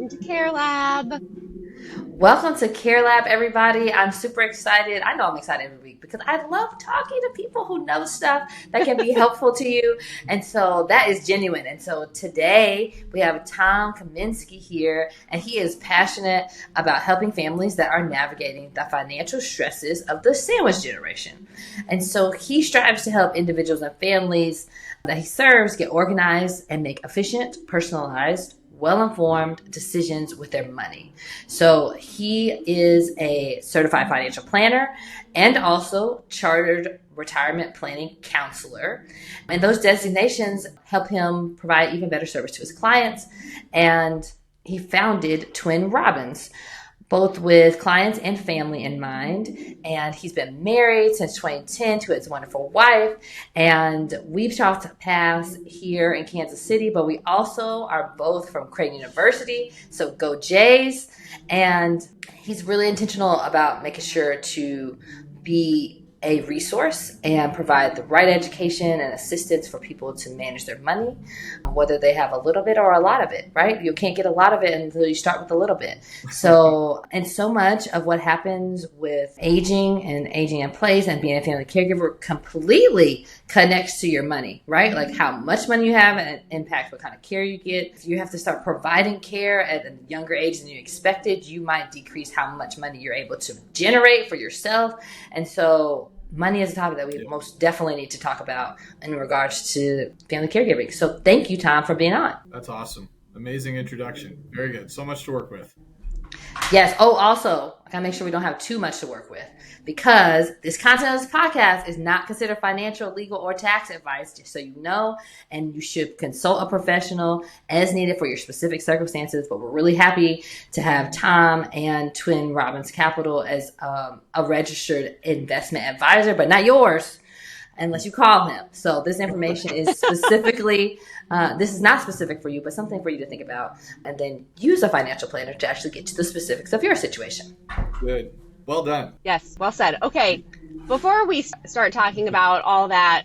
welcome to Care Lab. Welcome to Care Lab, everybody. I'm super excited. I know I'm excited every week because I love talking to people who know stuff that can be helpful to you. And so that is genuine. And so today we have Tom Kaminski here, and he is passionate about helping families that are navigating the financial stresses of the sandwich generation. And so he strives to help individuals and families that he serves get organized and make efficient, personalized, well-informed decisions with their money. So he is a certified financial planner and also chartered retirement planning counselor. And those designations help him provide even better service to his clients. And he founded Twin Robins, both with clients and family in mind. And he's been married since 2010 to his wonderful wife. And we've talked past here in Kansas City, but we also are both from Creighton University. So go Jays. And he's really intentional about making sure to be a resource and provide the right education and assistance for people to manage their money, whether they have a little bit or a lot of it, right? You can't get a lot of it until you start with a little bit. So, and so much of what happens with aging and aging in place and being a family caregiver completely connects to your money, right? Like how much money you have and impacts what kind of care you get. If you have to start providing care at a younger age than you expected, you might decrease how much money you're able to generate for yourself. And so money is a topic that we most definitely need to talk about in regards to family caregiving. So thank you, Tom, for being on. That's awesome. Amazing introduction. Very good. So much to work with. Yes. Oh, also, I gotta make sure we don't have too much to work with because this content of this podcast is not considered financial, legal, or tax advice, just so you know, and you should consult a professional as needed for your specific circumstances. But we're really happy to have Tom and Twin Robins Capital as a registered investment advisor, but not yours unless you call him. So this information is specifically, this is not specific for you, but something for you to think about, and then use a financial planner to actually get to the specifics of your situation. Good. Well done. Yes, well said. Okay, before we start talking about all that,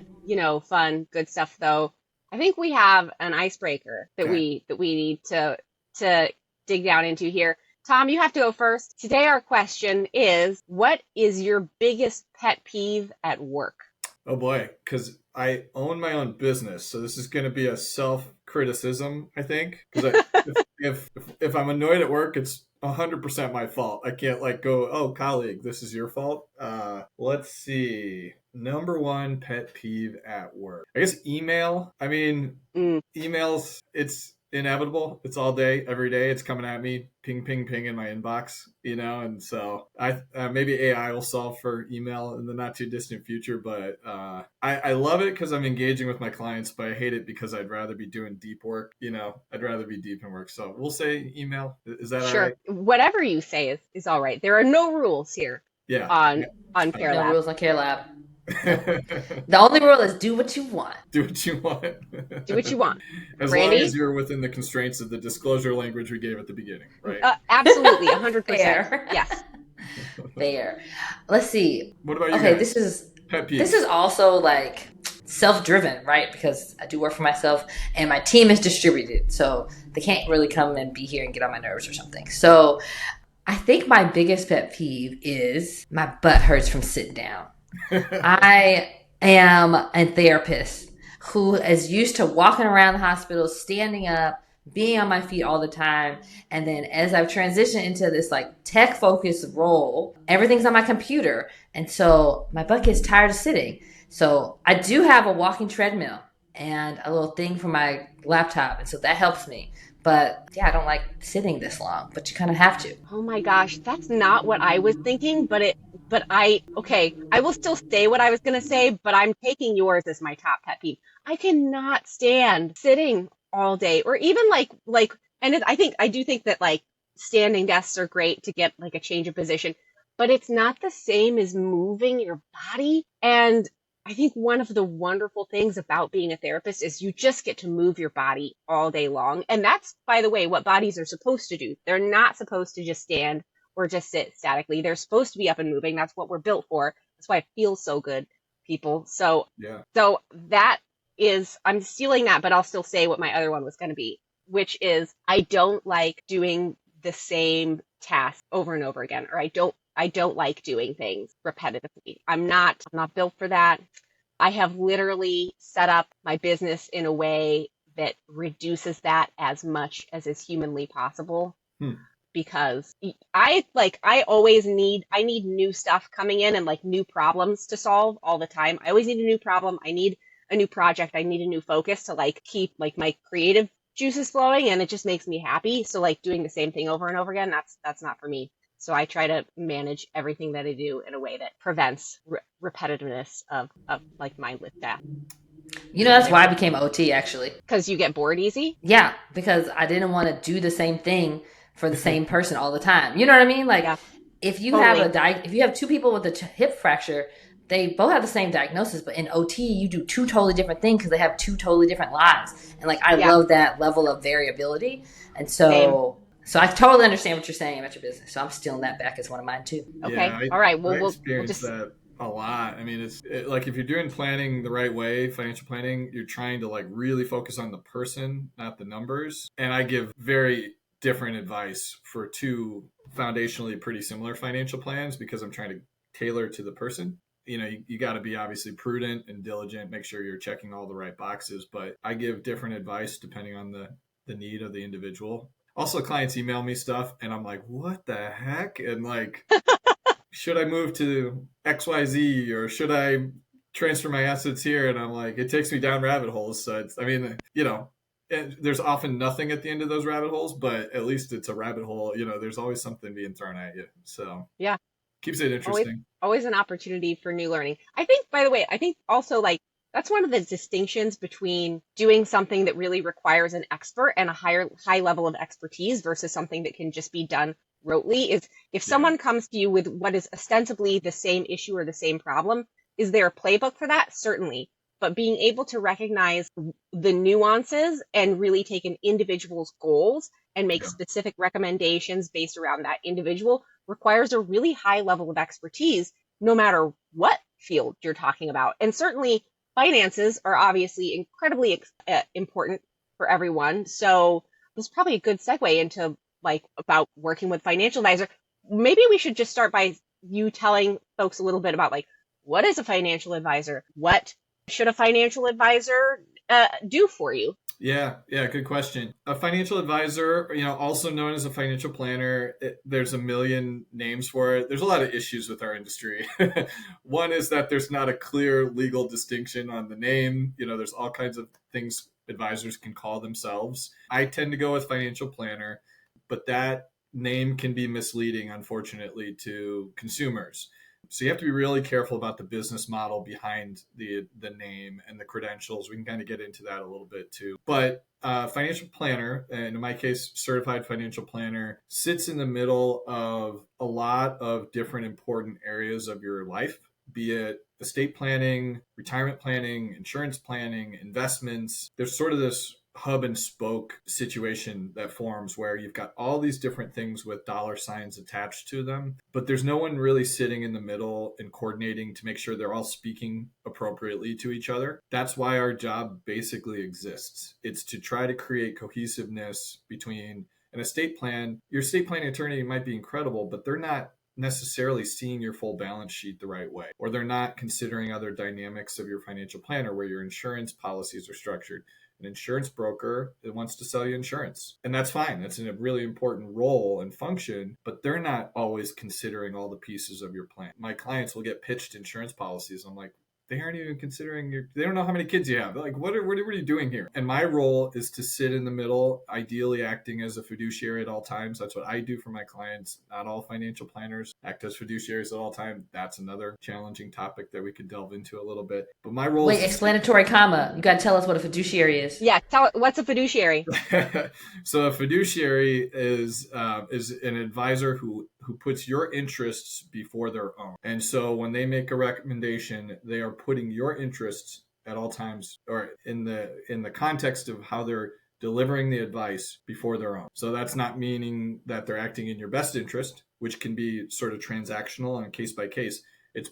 fun, good stuff, though, I think we have an icebreaker that we need to dig down into here. Tom, you have to go first. Today our question is, what is your biggest pet peeve at work? Oh boy, because I own my own business, so this is going to be a self-criticism, I think. Because if I'm annoyed at work, it's 100% my fault. I can't go, oh, colleague, this is your fault. Let's see. Number one pet peeve at work. I guess email. I mean, emails, it's inevitable. It's all day, every day. It's coming at me, ping, ping, ping in my inbox, and so maybe AI will solve for email in the not too distant future, but I love it because I'm engaging with my clients, but I hate it because I'd rather be doing deep work. I'd rather be deep in work. So we'll say email. Is that sure. All right? Whatever you say is all right. There are no rules here. Yeah. On Care Lab. No rules on Care Lab. The only rule is do what you want. Do what you want. Do what you want. As Randy? long as you're within the constraints of the disclosure language we gave at the beginning, right? Absolutely, 100%. Fair. Yes. Fair. Let's see. What about you? Okay, guys? This is also self-driven, right? Because I do work for myself and my team is distributed, so they can't really come and be here and get on my nerves or something. So I think my biggest pet peeve is my butt hurts from sitting down. I am a therapist who is used to walking around the hospital, standing up, being on my feet all the time. And then as I've transitioned into this tech focused role, everything's on my computer. And so my butt gets tired of sitting. So I do have a walking treadmill and a little thing for my laptop. And so that helps me. But yeah, I don't like sitting this long, but you kind of have to. Oh my gosh, that's not what I was thinking, I will still say what I was going to say, but I'm taking yours as my top pet peeve. I cannot stand sitting all day, or even I do think that standing desks are great to get a change of position, but it's not the same as moving your body. And I think one of the wonderful things about being a therapist is you just get to move your body all day long. And that's, by the way, what bodies are supposed to do. They're not supposed to just stand or just sit statically. They're supposed to be up and moving. That's what we're built for. That's why it feels so good, people. So, yeah. So that is, I'm stealing that, but I'll still say what my other one was going to be. which is I don't like doing the same task over and over again, or I don't like doing things repetitively. I'm not built for that. I have literally set up my business in a way that reduces that as much as is humanly possible Hmm. because I need new stuff coming in and like new problems to solve all the time. I always need a new problem. I need a new project. I need a new focus to like keep like my creative juices flowing, and it just makes me happy. So like doing the same thing over and over again, that's not for me. So I try to manage everything that I do in a way that prevents repetitiveness of like mindless tasks. That's why I became OT actually. Because you get bored easy. Yeah, because I didn't want to do the same thing for the same person all the time. You know what I mean? Like Yeah, if you have totally. if you have two people with a hip fracture, they both have the same diagnosis, but in OT you do two totally different things because they have two totally different lives. And like I Yeah, love that level of variability. And same. so I totally understand what you're saying about your business. So I'm stealing that back as one of mine too. Okay. Yeah, All right. I Well, we'll experience just that a lot. I mean, like if you're doing planning the right way, financial planning, you're trying to like really focus on the person, not the numbers. And I give very different advice for two foundationally pretty similar financial plans because I'm trying to tailor to the person. You got to be obviously prudent and diligent, make sure you're checking all the right boxes, but I give different advice depending on the need of the individual. Also, clients email me stuff and I'm like, what the heck? And like, should I move to XYZ or should I transfer my assets here? And I'm like, it takes me down rabbit holes. So and there's often nothing at the end of those rabbit holes, but at least it's a rabbit hole. There's always something being thrown at you. So yeah, keeps it always interesting. always an opportunity for new learning. I think, by the way, I think also like that's one of the distinctions between doing something that really requires an expert and a high level of expertise versus something that can just be done rotely is if Yeah. someone comes to you with what is ostensibly the same issue or the same problem, is there a playbook for that? Certainly. But being able to recognize the nuances and really take an individual's goals and make Yeah. specific recommendations based around that individual requires a really high level of expertise, no matter what field you're talking about. And certainly finances are obviously incredibly important for everyone. So this is probably a good segue into like about working with financial advisor. Maybe we should just start by you telling folks a little bit about like what is a financial advisor? What should a financial advisor do for you? Yeah, good question. A financial advisor, also known as a financial planner, there's a million names for it. There's a lot of issues with our industry. One is that there's not a clear legal distinction on the name. There's all kinds of things advisors can call themselves. I tend to go with financial planner, but that name can be misleading, unfortunately, to consumers. So you have to be really careful about the business model behind the name and the credentials. We can kind of get into that a little bit too. But financial planner, and in my case, certified financial planner, sits in the middle of a lot of different important areas of your life, be it estate planning, retirement planning, insurance planning, investments. There's sort of this hub and spoke situation that forms where you've got all these different things with dollar signs attached to them, but there's no one really sitting in the middle and coordinating to make sure they're all speaking appropriately to each other. That's why our job basically exists. It's to try to create cohesiveness between an estate plan. Your estate planning attorney might be incredible, but they're not necessarily seeing your full balance sheet the right way, or they're not considering other dynamics of your financial planner where your insurance policies are structured. An insurance broker that wants to sell you insurance. And that's fine. That's a really important role and function, but they're not always considering all the pieces of your plan. My clients will get pitched insurance policies. I'm like, they aren't even considering they don't know how many kids you have. They're like, what are you doing here? And my role is to sit in the middle, ideally acting as a fiduciary at all times. That's what I do for my clients. Not all financial planners act as fiduciaries at all times. That's another challenging topic that we could delve into a little bit. But my role Wait, is explanatory comma. You got to tell us what a fiduciary is. Yeah, what's a fiduciary? So a fiduciary is an advisor who puts your interests before their own. And so when they make a recommendation, they are putting your interests at all times, or in the context of how they're delivering the advice, before their own. So that's not meaning that they're acting in your best interest, which can be sort of transactional on a case by case. It's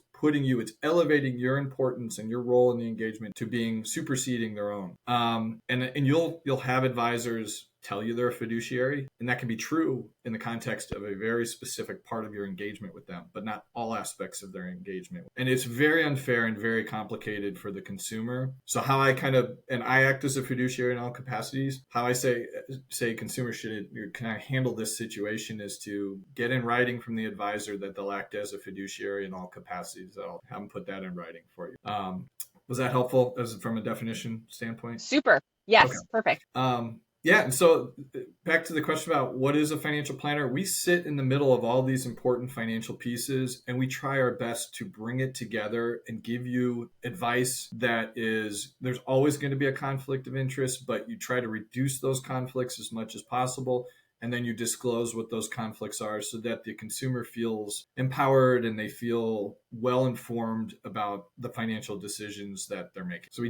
elevating your importance and your role in the engagement to being superseding their own. And you'll have advisors tell you they're a fiduciary. And that can be true in the context of a very specific part of your engagement with them, but not all aspects of their engagement. And it's very unfair and very complicated for the consumer. So how I and I act as a fiduciary in all capacities, how I say consumers can I handle this situation is to get in writing from the advisor that they'll act as a fiduciary in all capacities. I'll have them put that in writing for you. Was that helpful from a definition standpoint? Super. Okay. Yes. Perfect. Yeah. And so back to the question about what is a financial planner, we sit in the middle of all these important financial pieces and we try our best to bring it together and give you advice that there's always going to be a conflict of interest, but you try to reduce those conflicts as much as possible. And then you disclose what those conflicts are so that the consumer feels empowered and they feel well informed about the financial decisions that they're making. So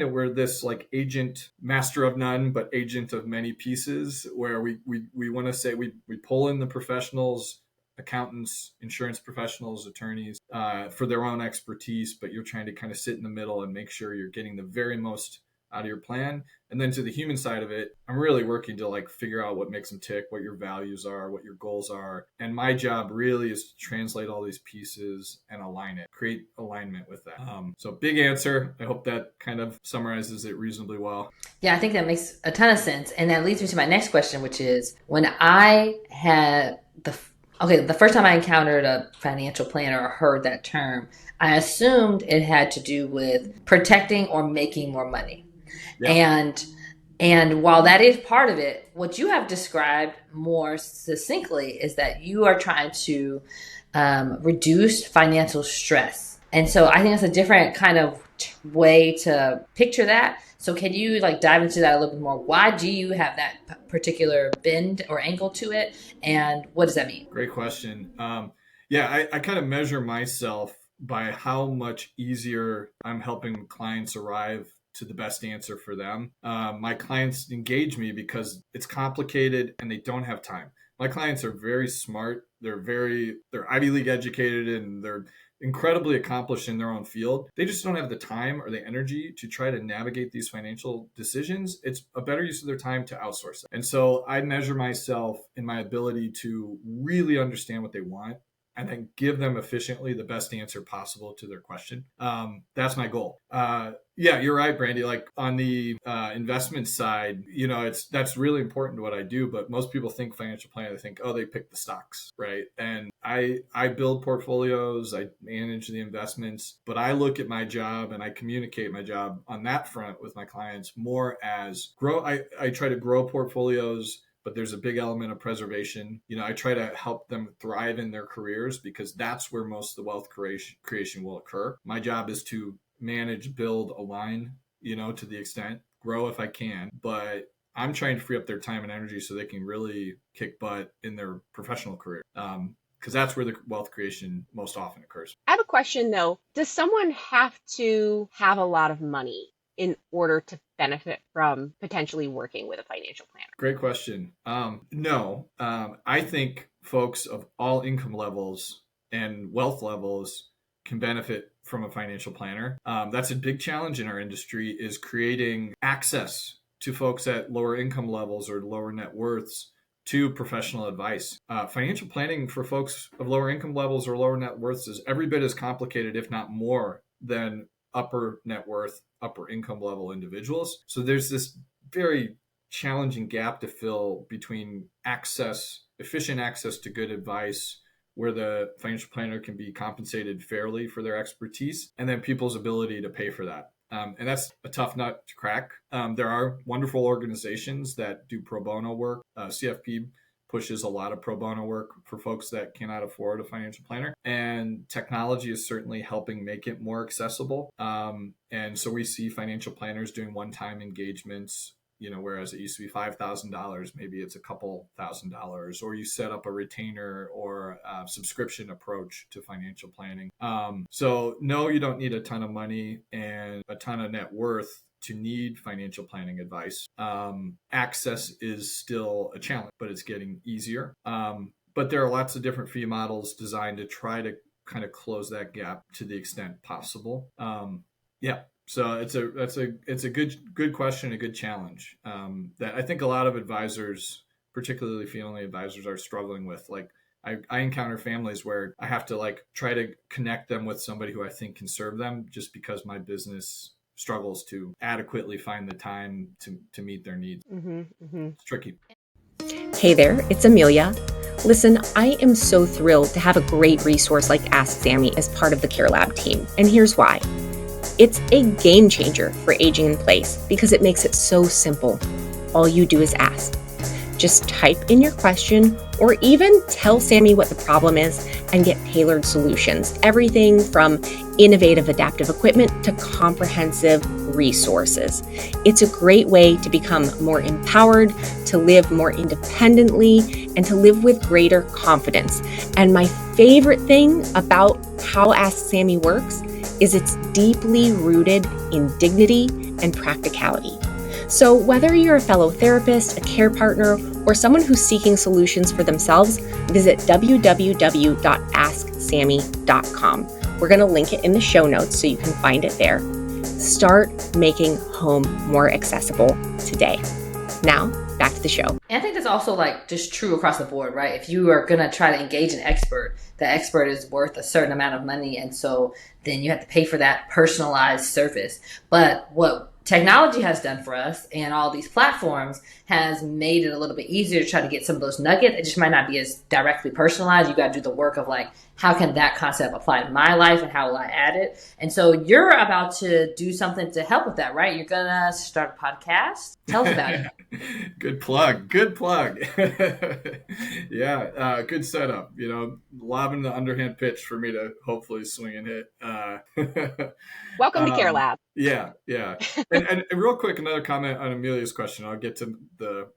we're this like agent, master of none, but agent of many pieces, where we want to say we pull in the professionals, accountants, insurance professionals, attorneys for their own expertise, but you're trying to kind of sit in the middle and make sure you're getting the very most out of your plan. And then to the human side of it, I'm really working to like figure out what makes them tick, what your values are, what your goals are. And my job really is to translate all these pieces and create alignment with that. So big answer. I hope that kind of summarizes it reasonably well. Yeah, I think that makes a ton of sense. And that leads me to my next question, which is when I had the first time I encountered a financial planner or heard that term, I assumed it had to do with protecting or making more money. Yeah. And while that is part of it, what you have described more succinctly is that you are trying to reduce financial stress. And so I think it's a different kind of way to picture that. So can you like dive into that a little bit more? Why do you have that particular bend or angle to it? And what does that mean? Great question. I kind of measure myself by how much easier I'm helping clients arrive to the best answer for them. My clients engage me because it's complicated and they don't have time. My clients are very smart. They're Ivy League educated and they're incredibly accomplished in their own field. They just don't have the time or the energy to try to navigate these financial decisions. It's a better use of their time to outsource it. And so I measure myself in my ability to really understand what they want and then give them efficiently the best answer possible to their question. That's my goal. Yeah, you're right, Brandy. Like on the investment side, that's really important to what I do. But most people think financial planner, they think, oh, they pick the stocks, right? And I build portfolios, I manage the investments, but I look at my job and I communicate my job on that front with my clients more as grow. I try to grow portfolios, but there's a big element of preservation. I try to help them thrive in their careers because that's where most of the wealth creation will occur. My job is to manage, build, align, to the extent, grow if I can, but I'm trying to free up their time and energy so they can really kick butt in their professional career. Because that's where the wealth creation most often occurs. I have a question though. Does someone have to have a lot of money in order to benefit from potentially working with a financial planner? Great question. No, I think folks of all income levels and wealth levels can benefit from a financial planner. That's a big challenge in our industry, is creating access to folks at lower income levels or lower net worths to professional advice. Financial planning for folks of lower income levels or lower net worths is every bit as complicated, if not more, than upper net worth, upper income level individuals. So there's this very challenging gap to fill between efficient access to good advice, where the financial planner can be compensated fairly for their expertise, and then people's ability to pay for that. And that's a tough nut to crack. There are wonderful organizations that do pro bono work. CFP pushes a lot of pro bono work for folks that cannot afford a financial planner. And technology is certainly helping make it more accessible. And so we see financial planners doing one-time engagements, whereas it used to be $5,000, maybe it's a couple $1,000s, or you set up a retainer or a subscription approach to financial planning. So no, you don't need a ton of money and a ton of net worth to need financial planning advice. Access is still a challenge, but it's getting easier. But there are lots of different fee models designed to try to kind of close that gap to the extent possible. So it's a good question, a good challenge that I think a lot of advisors, particularly fee-only advisors, are struggling with. Like I encounter families where I have to like try to connect them with somebody who I think can serve them, just because my business struggles to adequately find the time to meet their needs. It's tricky. Hey there, it's Amelia. Listen, I am so thrilled to have a great resource like Ask Sammy as part of the Care Lab team, and here's why. It's a game changer for aging in place because it makes it so simple. All you do is ask. Just type in your question or even tell Sammy what the problem is and get tailored solutions. Everything from innovative adaptive equipment to comprehensive resources. It's a great way to become more empowered, to live more independently, and to live with greater confidence. And my favorite thing about how Ask Sammy works is it's deeply rooted in dignity and practicality. So whether you're a fellow therapist, a care partner, or someone who's seeking solutions for themselves, visit www.asksammy.com. We're going to link it in the show notes so you can find it there. Start making home more accessible today. Now, back to the show. And I think that's also like just true across the board, right? If you are going to try to engage an expert, the expert is worth a certain amount of money. And so then you have to pay for that personalized service. But what technology has done for us and all these platforms has made it a little bit easier to try to get some of those nuggets. It just might not be as directly personalized. You got to do the work of like, how can that concept apply to my life and how will I add it? And so you're about to do something to help with that, right? You're going to start a podcast. Tell us about it. Good plug. Yeah, good setup. Lobbing the underhand pitch for me to hopefully swing and hit. Welcome to Care Lab. Yeah. And real quick, another comment on Amelia's question. I'll get to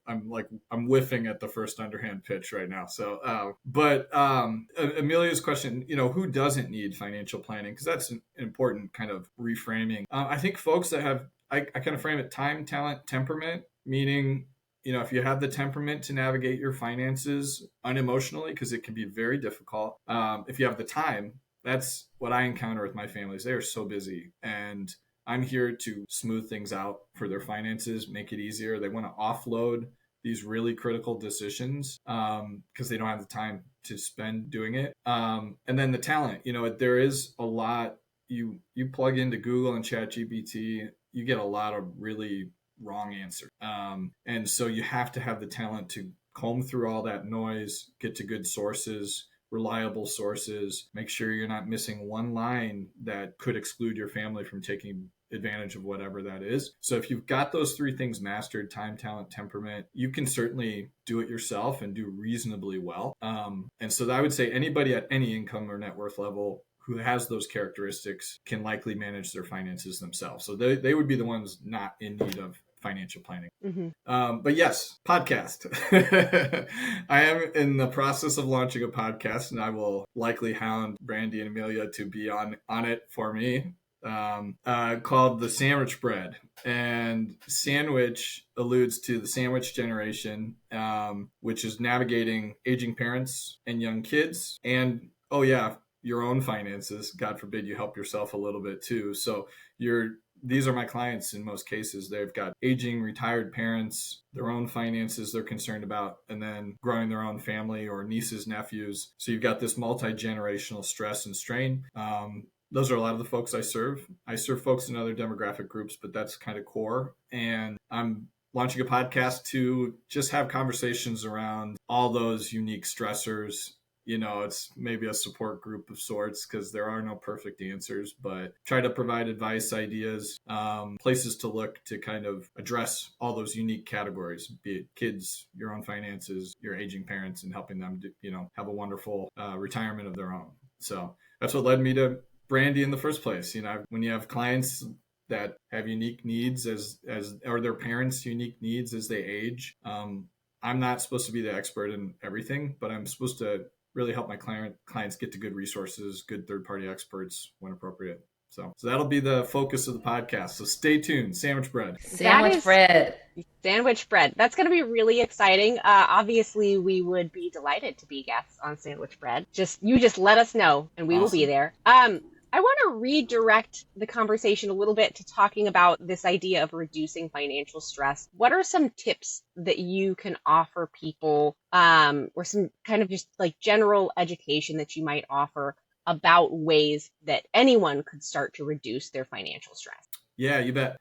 I'm whiffing at the first underhand pitch right now. So, Amelia's question, who doesn't need financial planning? Because that's an important kind of reframing. I think folks that have, I kind of frame it time, talent, temperament, meaning, if you have the temperament to navigate your finances unemotionally, because it can be very difficult. If you have the time, that's what I encounter with my families. They are so busy, and I'm here to smooth things out for their finances, make it easier. They want to offload these really critical decisions because they don't have the time to spend doing it. And then the talent, there is a lot. You plug into Google and ChatGPT, you get a lot of really wrong answers. And so you have to have the talent to comb through all that noise, get to good sources, reliable sources, make sure you're not missing one line that could exclude your family from taking advantage of whatever that is. So if you've got those three things mastered, time, talent, temperament, you can certainly do it yourself and do reasonably well. And so I would say anybody at any income or net worth level who has those characteristics can likely manage their finances themselves. So they would be the ones not in need of financial planning. But yes, podcast. I am in the process of launching a podcast, and I will likely hound Brandy and Amelia to be on it for me, called The Sandwich Bread. And sandwich alludes to the sandwich generation, which is navigating aging parents and young kids. And, your own finances. God forbid you help yourself a little bit too. So these are my clients in most cases. They've got aging, retired parents, their own finances they're concerned about, and then growing their own family or nieces, nephews. So you've got this multi-generational stress and strain. Those are a lot of the folks I serve. I serve folks in other demographic groups, but that's kind of core. And I'm launching a podcast to just have conversations around all those unique stressors. It's maybe a support group of sorts because there are no perfect answers, but try to provide advice, ideas, places to look to kind of address all those unique categories, be it kids, your own finances, your aging parents, and helping them have a wonderful retirement of their own. So that's what led me to Brandy in the first place. When you have clients that have unique needs or their parents' unique needs as they age, I'm not supposed to be the expert in everything, but I'm supposed to really help my clients get to good resources, good third-party experts when appropriate. So that'll be the focus of the podcast. So stay tuned. Sandwich bread. Sandwich bread. That's going to be really exciting. Obviously, we would be delighted to be guests on Sandwich Bread. You just let us know, and we will be there. I want to redirect the conversation a little bit to talking about this idea of reducing financial stress. What are some tips that you can offer people, or some kind of just like general education that you might offer about ways that anyone could start to reduce their financial stress? Yeah, you bet.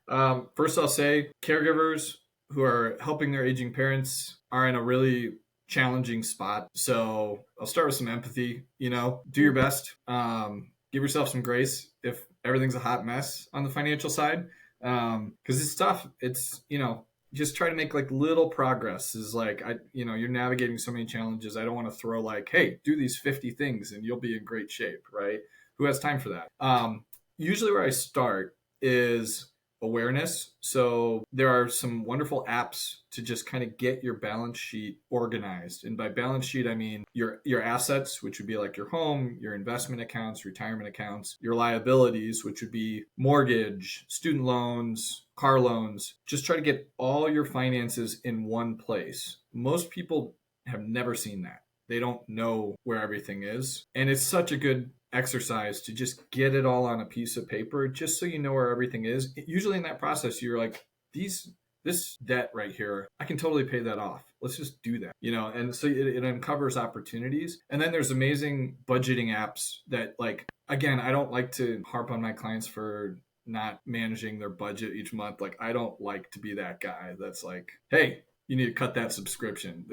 First, I'll say caregivers who are helping their aging parents are in a really challenging spot. So I'll start with some empathy. Do your best. Give yourself some grace if everything's a hot mess on the financial side, because it's tough. It's just try to make like little progress. Is like you're navigating so many challenges. I don't want to throw like, hey, do these 50 things and you'll be in great shape, right? Who has time for that? Usually where I start is awareness. So there are some wonderful apps to just kind of get your balance sheet organized. And by balance sheet, I mean your assets, which would be like your home, your investment accounts, retirement accounts, your liabilities, which would be mortgage, student loans, car loans. Just try to get all your finances in one place. Most people have never seen that. They don't know where everything is. And it's such a good exercise to just get it all on a piece of paper, just so you know where everything is. Usually in that process, you're like, this debt right here, I can totally pay that off. Let's just do that, and so it uncovers opportunities. And then there's amazing budgeting apps that, like, again, I don't like to harp on my clients for not managing their budget each month. Like, I don't like to be that guy that's like, hey, you need to cut that subscription.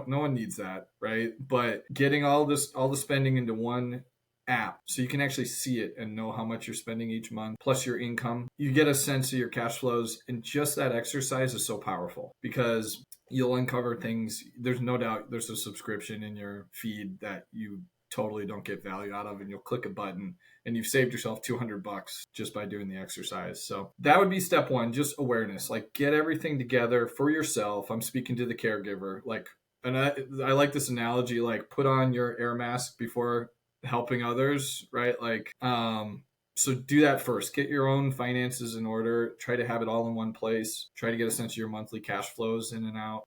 No one needs that, right? But getting all the spending into one app so you can actually see it and know how much you're spending each month, plus your income, you get a sense of your cash flows. And just that exercise is so powerful because you'll uncover things. There's no doubt there's a subscription in your feed that you totally don't get value out of, and you'll click a button and you've saved yourself $200 just by doing the exercise. So that would be step one, just awareness. Like, get everything together for yourself. I'm speaking to the caregiver. Like, and I like this analogy, like, put on your air mask before helping others, right? Like, so do that first. Get your own finances in order. Try to have it all in one place. Try to get a sense of your monthly cash flows in and out.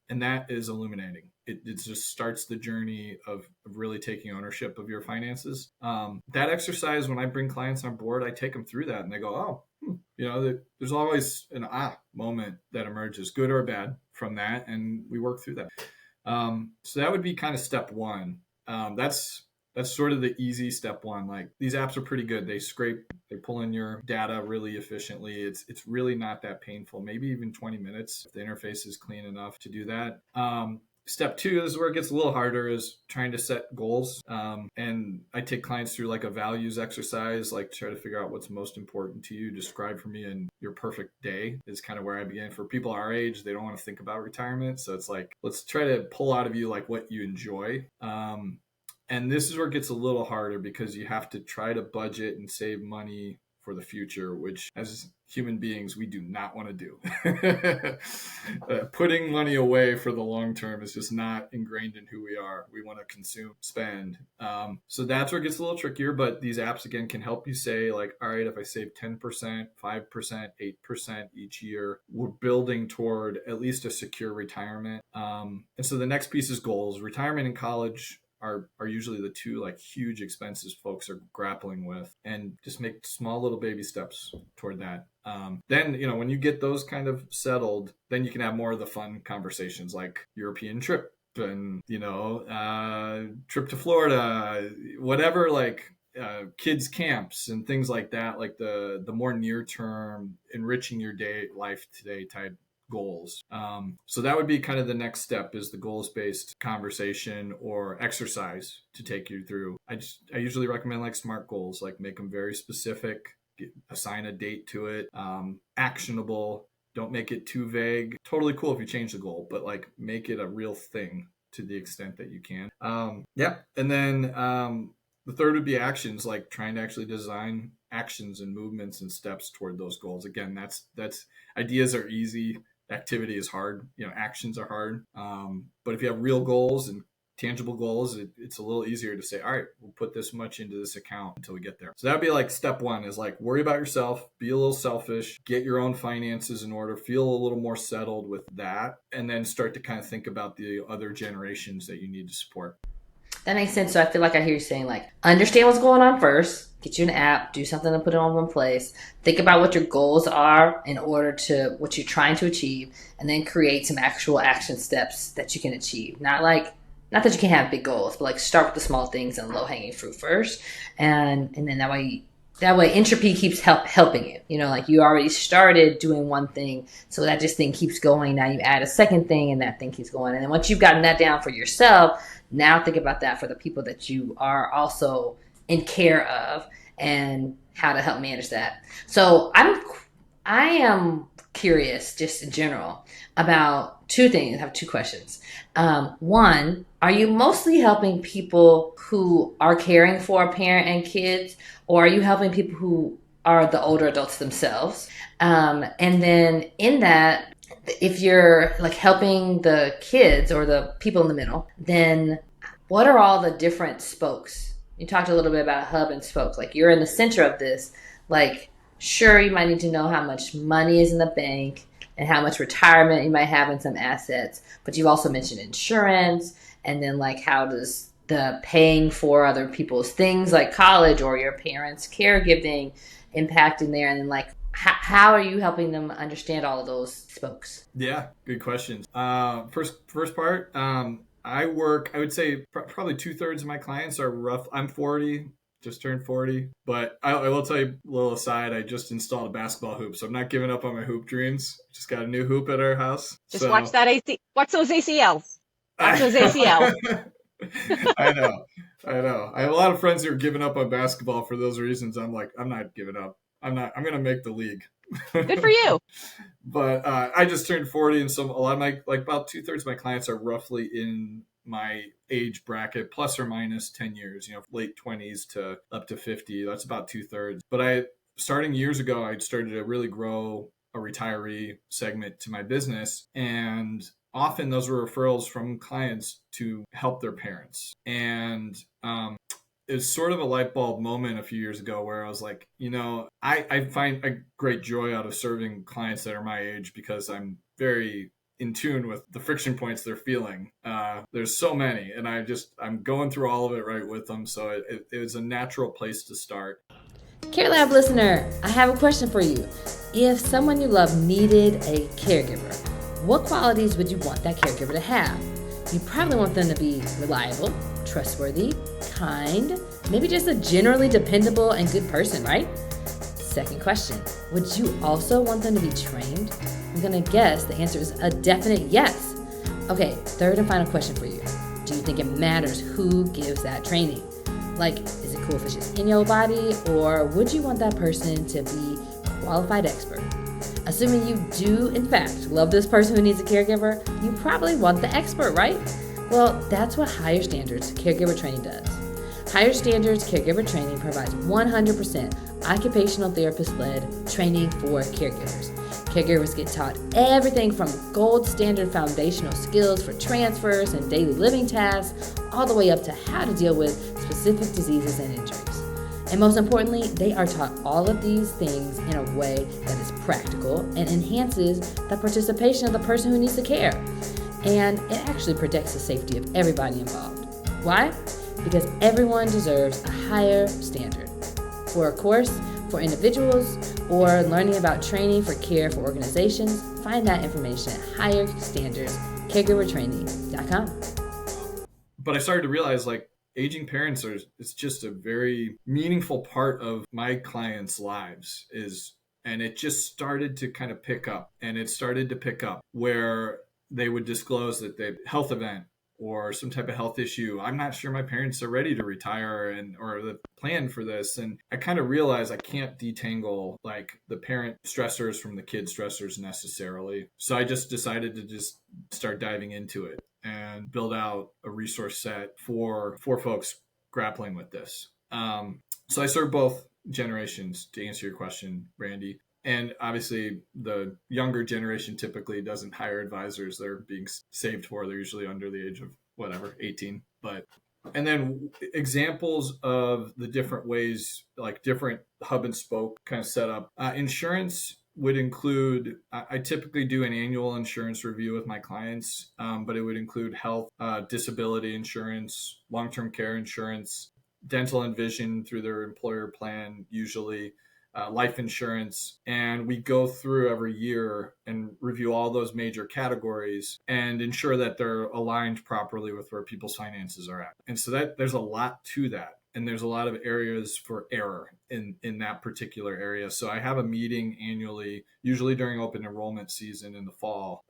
And that is illuminating. It just starts the journey of really taking ownership of your finances. That exercise, when I bring clients on board, I take them through that and they go, oh, there's always an moment that emerges, good or bad, from that. And we work through that. So that would be kind of step one. That's sort of the easy step one. Like, these apps are pretty good. They pull in your data really efficiently. It's really not that painful. Maybe even 20 minutes if the interface is clean enough to do that. Step two is where it gets a little harder, is trying to set goals. And I take clients through like a values exercise, like try to figure out what's most important to you. Describe for me in your perfect day is kind of where I begin. For people our age, they don't want to think about retirement. So it's like, let's try to pull out of you like what you enjoy. And this is where it gets a little harder because you have to try to budget and save money for the future, which as human beings, we do not want to do. Putting money away for the long term is just not ingrained in who we are. We want to consume, spend. So that's where it gets a little trickier. But these apps, again, can help you say, like, all right, if I save 10%, 5%, 8% each year, we're building toward at least a secure retirement. And so the next piece is goals. Retirement in college are usually the two like huge expenses folks are grappling with, and just make small little baby steps toward that. Then, when you get those kind of settled, then you can have more of the fun conversations like European trip and, trip to Florida, whatever, like kids camps and things like that, like the more near term enriching your life today type goals. So that would be kind of the next step, is the goals-based conversation or exercise to take you through. I usually recommend like SMART goals, like make them very specific, assign a date to it, actionable. Don't make it too vague. Totally cool if you change the goal, but like make it a real thing to the extent that you can. And then the third would be actions, like trying to actually design actions and movements and steps toward those goals. Again, that's ideas are easy. Activity is hard, actions are hard. But if you have real goals and tangible goals, it's a little easier to say, all right, we'll put this much into this account until we get there. So that'd be like step one, is like worry about yourself, be a little selfish, get your own finances in order, feel a little more settled with that, and then start to kind of think about the other generations that you need to support. That makes sense. So I feel like I hear you saying, like, understand what's going on first, get you an app, do something to put it on one place, think about what your goals are in order to what you're trying to achieve, and then create some actual action steps that you can achieve. Not that you can't have big goals, but like start with the small things and low hanging fruit first, and then that way entropy keeps helping you. You know, like you already started doing one thing, so that just thing keeps going. Now you add a second thing, and that thing keeps going. And then once you've gotten that down for yourself, now think about that for the people that you are also in care of, and how to help manage that. So I am curious, just in general, about two things. I have two questions. One, are you mostly helping people who are caring for a parent and kids, or are you helping people who are the older adults themselves? And then in that, if you're like helping the kids or the people in the middle, then what are all the different spokes? You talked a little bit about hub and spoke. Like you're in the center of this. Like, sure, you might need to know how much money is in the bank and how much retirement you might have in some assets, but you've also mentioned insurance, and then like how does the paying for other people's things like college or your parents' caregiving impact in there, and then like how are you helping them understand all of those spokes? Yeah, good questions. First part, I would say probably 2/3 of my clients are rough. I'm 40, just turned 40, but I will tell you a little aside. I just installed a basketball hoop, so I'm not giving up on my hoop dreams. Just got a new hoop at our house. Just watch that watch those ACLs. Watch those ACLs. I I know. I know. I have a lot of friends who are giving up on basketball for those reasons. I'm like, I'm not giving up. I'm going to make the league. Good for you. But I just turned 40, and so a lot of my, like about 2/3 of my clients are roughly in my age bracket, plus or minus 10 years, late 20s to up to 50. That's about 2/3. But starting years ago, I started to really grow a retiree segment to my business. And often those were referrals from clients to help their parents. And it was sort of a light bulb moment a few years ago where I was like, I find a great joy out of serving clients that are my age because I'm very in tune with the friction points they're feeling. There's so many, and I'm going through all of it right with them. So it was a natural place to start. CareLab listener, I have a question for you. If someone you love needed a caregiver, what qualities would you want that caregiver to have? You probably want them to be reliable, trustworthy, kind, maybe just a generally dependable and good person, right? Second question, would you also want them to be trained? I'm gonna guess the answer is a definite yes. Okay, third and final question for you. Do you think it matters who gives that training? Like, is it cool if it's just in your body, or would you want that person to be a qualified expert? Assuming you do, in fact, love this person who needs a caregiver, you probably want the expert, right? Well, that's what Higher Standards Caregiver Training does. Higher Standards Caregiver Training provides 100% occupational therapist-led training for caregivers. Caregivers get taught everything from gold standard foundational skills for transfers and daily living tasks, all the way up to how to deal with specific diseases and injuries. And most importantly, they are taught all of these things in a way that is practical and enhances the participation of the person who needs the care. And it actually protects the safety of everybody involved. Why? Because everyone deserves a higher standard. For a course for individuals or learning about training for care for organizations, find that information at higherstandardscaregivertraining.com. But I started to realize, like, aging parents it's just a very meaningful part of my clients' lives and it just started to kind of pick up, and it started to pick up where they would disclose that they health event or some type of health issue. I'm not sure my parents are ready to retire or the plan for this. And I kind of realized I can't detangle like the parent stressors from the kid stressors necessarily. So I just decided to just start diving into it and build out a resource set for folks grappling with this. So I serve both generations, to answer your question, Randy. And obviously, the younger generation typically doesn't hire advisors. They're being saved for. They're usually under the age of 18. And then examples of the different ways, like different hub and spoke kind of setup. Insurance would include, I typically do an annual insurance review with my clients, but it would include health, disability insurance, long-term care insurance, dental and vision through their employer plan, usually life insurance. And we go through every year and review all those major categories and ensure that they're aligned properly with where people's finances are at. And so that there's a lot to that. And there's a lot of areas for error in that particular area. So I have a meeting annually, usually during open enrollment season in the fall,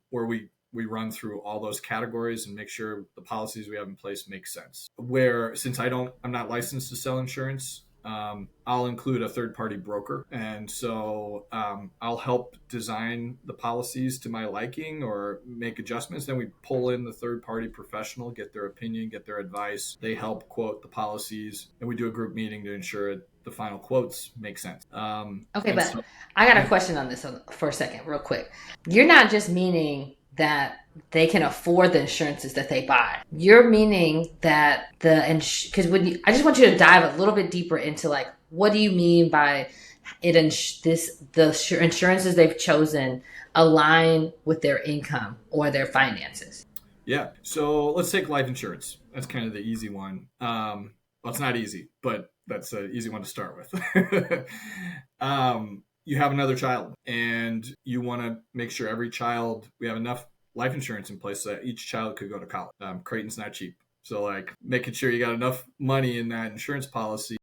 where we run through all those categories and make sure the policies we have in place make sense. Where, since I'm not licensed to sell insurance, I'll include a third-party broker. And so I'll help design the policies to my liking or make adjustments. Then we pull in the third-party professional, get their opinion, get their advice. They help quote the policies, and we do a group meeting to ensure the final quotes make sense. Okay, but so, I got a question on this for a second, real quick. You're not just meaning that they can afford the insurances that they buy. You're meaning that because I just want you to dive a little bit deeper into like, what do you mean by it? The insurances they've chosen align with their income or their finances. Yeah. So let's take life insurance. That's kind of the easy one. Well, it's not easy, but that's an easy one to start with. You have another child and you want to make sure we have enough life insurance in place so that each child could go to college. Creighton's not cheap. So like making sure you got enough money in that insurance policy